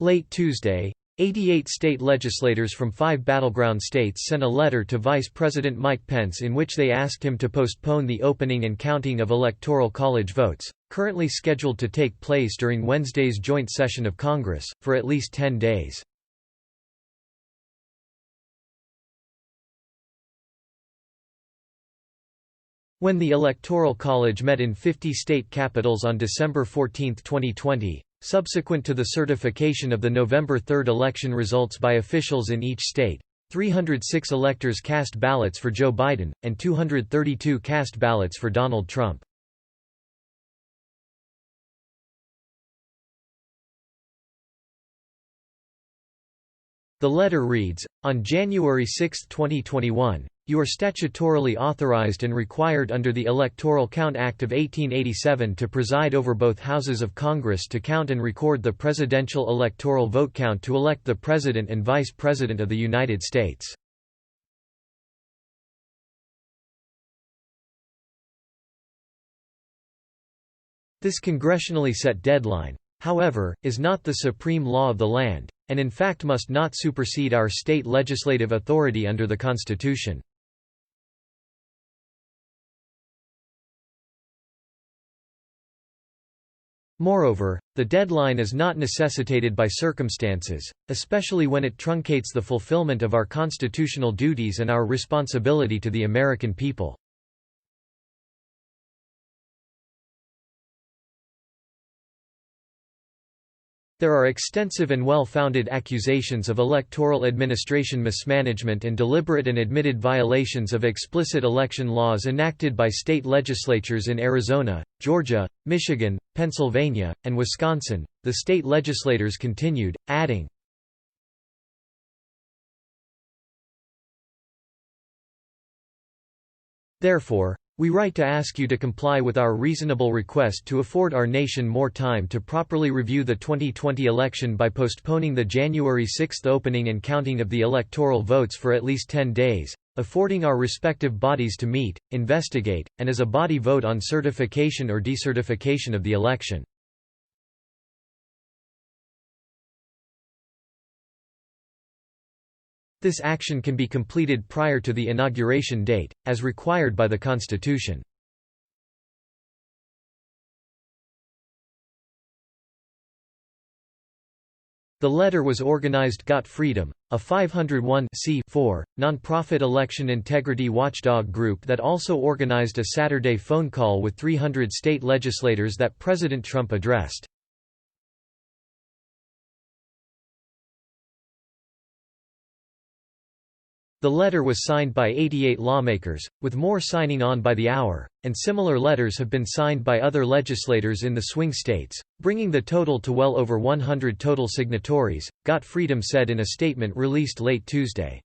Late Tuesday, 88 state legislators from 5 battleground states sent a letter to Vice President Mike Pence in which they asked him to postpone the opening and counting of Electoral College votes, currently scheduled to take place during Wednesday's joint session of Congress, for at least 10 days. When the Electoral College met in 50 state capitals on December 14, 2020, subsequent to the certification of the November 3 election results by officials in each state, 306 electors cast ballots for Joe Biden, and 232 cast ballots for Donald Trump. The letter reads, "On January 6, 2021, you are statutorily authorized and required under the Electoral Count Act of 1887 to preside over both houses of Congress to count and record the presidential electoral vote count to elect the President and Vice President of the United States." This congressionally set deadline, however, is not the supreme law of the land, and in fact must not supersede our state legislative authority under the Constitution. Moreover, the deadline is not necessitated by circumstances, especially when it truncates the fulfillment of our constitutional duties and our responsibility to the American people. There are extensive and well-founded accusations of electoral administration mismanagement and deliberate and admitted violations of explicit election laws enacted by state legislatures in Arizona, Georgia, Michigan, Pennsylvania, and Wisconsin, the state legislators continued, adding, "Therefore, we write to ask you to comply with our reasonable request to afford our nation more time to properly review the 2020 election by postponing the January 6 opening and counting of the electoral votes for at least 10 days, affording our respective bodies to meet, investigate, and as a body vote on certification or decertification of the election." This action can be completed prior to the inauguration date, as required by the Constitution. The letter was organized Got Freedom, a 501(c)(4) nonprofit election integrity watchdog group that also organized a Saturday phone call with 300 state legislators that President Trump addressed. The letter was signed by 88 lawmakers, with more signing on by the hour, and similar letters have been signed by other legislators in the swing states, bringing the total to well over 100 total signatories, Got Freedom said in a statement released late Tuesday.